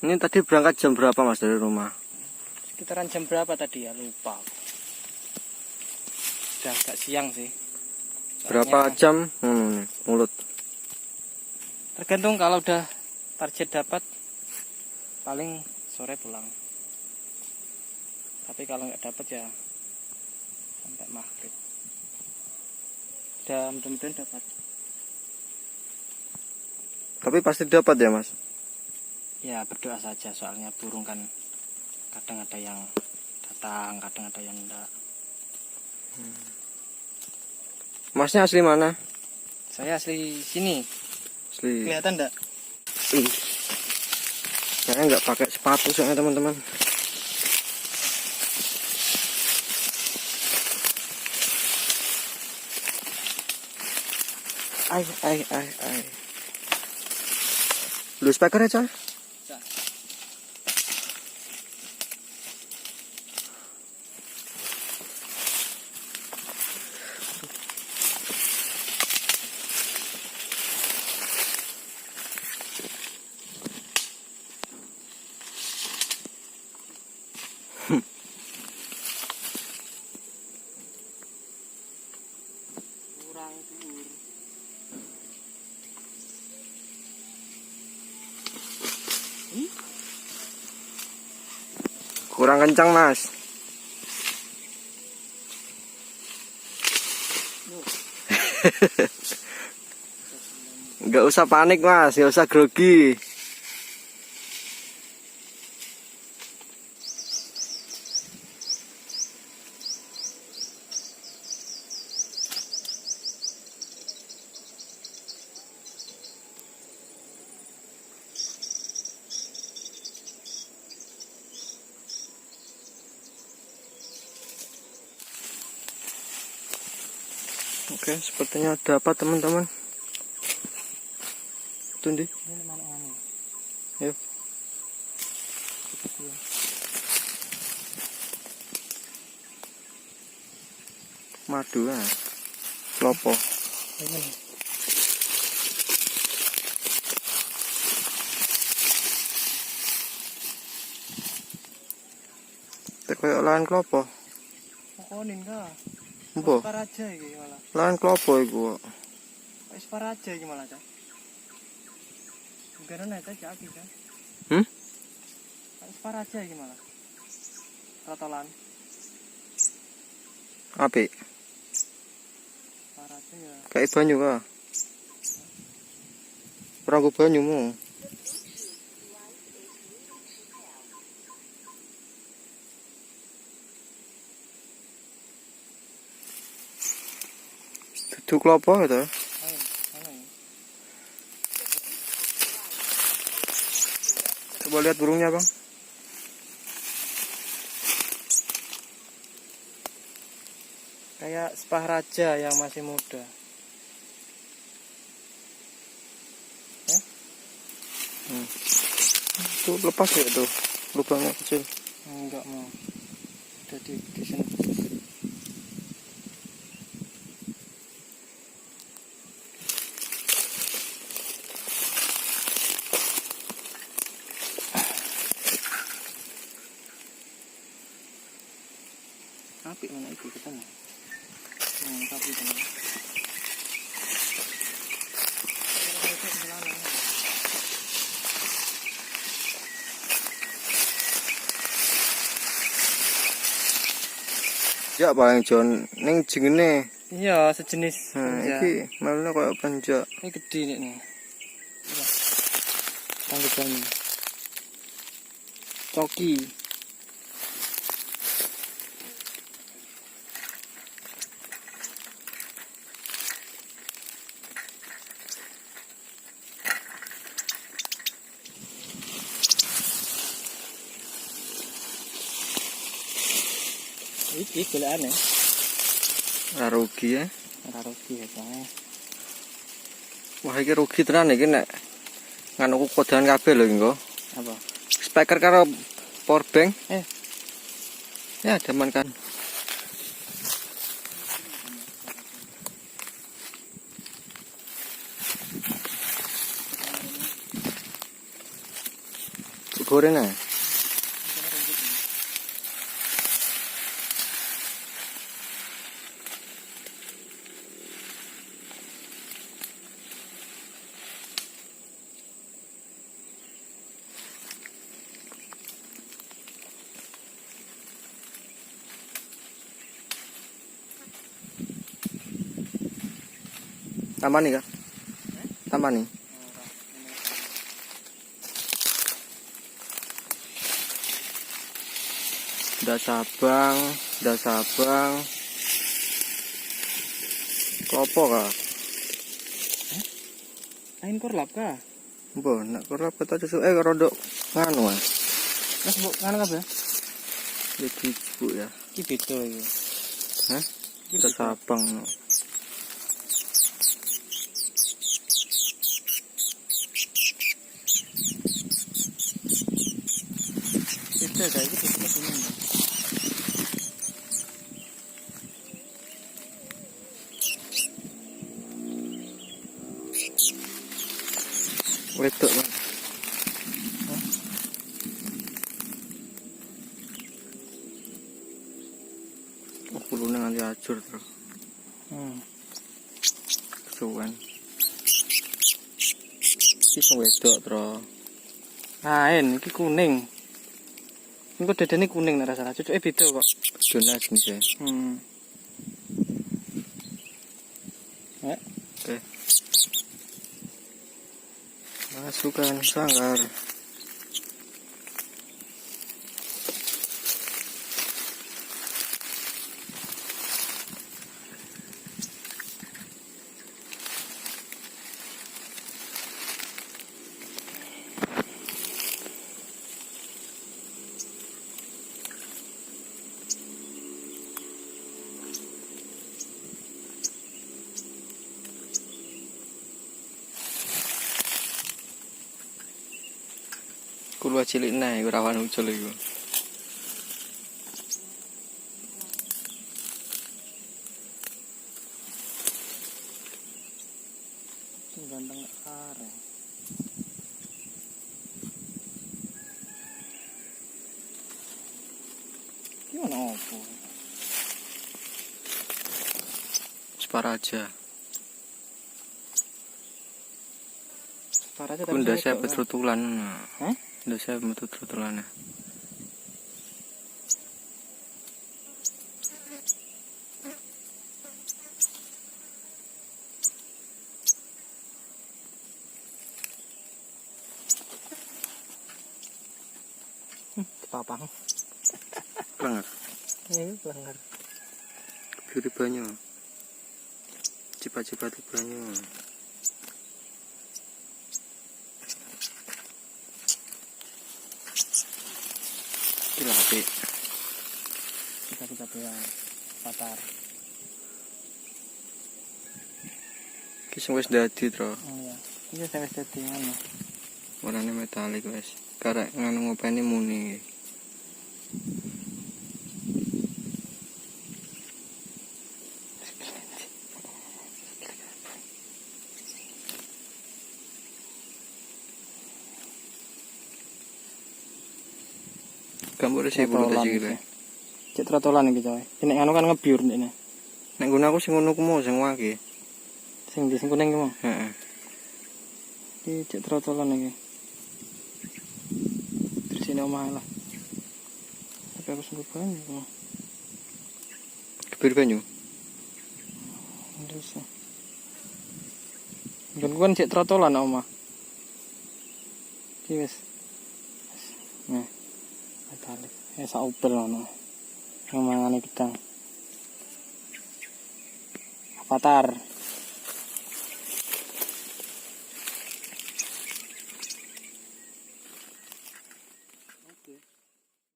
Ini tadi berangkat jam berapa Mas dari rumah? Sekitaran jam berapa tadi ya? Lupa. Udah agak siang sih. Berapa jam? Mulut. Tergantung, kalau udah target dapat paling sore pulang. Tapi kalau nggak dapat ya sampai maghrib. Udah mudah-mudahan dapat. Tapi pasti dapat ya Mas? Ya berdoa saja, soalnya burung kan kadang ada yang datang, kadang ada yang enggak. Masnya asli mana? Saya asli sini. Asli. Kelihatan enggak? Saya nggak pakai sepatu soalnya teman-teman. Ay. Lu speaker aja. Kurang dur. Kurang kencang Mas. Nggak usah panik Mas, nggak usah grogi. Oke, sepertinya dapat teman-teman. Tundi. Ini mana anu? Yuk. Madu ah. Klopo. Ini. Kayak lahan klopo. Pokonin ka. Empo. Paraja iki malah. Lahan klopo iku. Wis paraja iki malah, Cak. Karena itu jak iki kan. Wis paraja iki malah. Rotolan. Apik. Paraja ya. Kayak banyu ka. Ora go banyumu. Dudu klopo gitu. Ayo, mana ya? Coba lihat burungnya, Bang. Kayak sepah raja yang masih muda. Ya? Tuh lepas ya tuh. Lubangnya kecil. Enggak mau. Udah di sini. Api mana itu kita nih? Tapi teman. Ya paling jon ning jengene. Iya, sejenis Nah, panja. iki melone koyo panja. Ini gede nih. Tanggapannya. Coki. Iki golekan ya. Ora rugi ya. Ora rugi ya, Bang. Wah, iki rugi tenan iki nek nganuku kodan kabeh lho engko. Apa? Speaker karo power bank. Eh. Ya, daman kan. goreng ae. Tambah nih kak? Tambah nih. Dah sabang. Klopo kak? Ain korlap kah? Mbok nak korlap kata susu rodok nganu ah. Mas mbok nganu kabeh? Jadi bu ya. Iki beda iki. Hah? Dah sabang. No. Beda ta iki beda kuning. Wedok bang. Oh, kulune nganti ajur terus. Kesuwen. Iki sing wedok terus. Ain iki kuning. Engko dedene kuning nek rasane cucuke beda kok. Bedone jenisnya. Ya. Oke. Masukkan sanggar. Kulo cilik nae ora wan ucul iku. Sing ganteng arek. Iki ono opo? Sparaja. Para aja Bunda saya wedok, kan? betrutulan. Hah? Bunda saya betrutulan. Papang. Pelengak. Ini pelanggar. Biru banyu. Cipat-cipat banyu. Gila api. Kita ya patar. Ki sing wis dadi, Tro. Oh iya. Ini saya wis dadi ngono. Warnane metalik wis. Karek nganu ngopeni muni. Gambar sih bulu tadi gitu. Cek trotolan iki coy. Nek ngono kan ngebyur ndekne. Nek ngono aku sing ngono ku mau sing wake. Sing di sing kuning ku. Heeh. Iki cek trotolan iki. Terus ini omah lah. Tapi aku sungguh banyak kok. Kebir banyu. Terus. Kan cek trotolan omah. Iki wis. Nah. Metalik. Sak upel ngono. Ngomongane gedang. Avatar.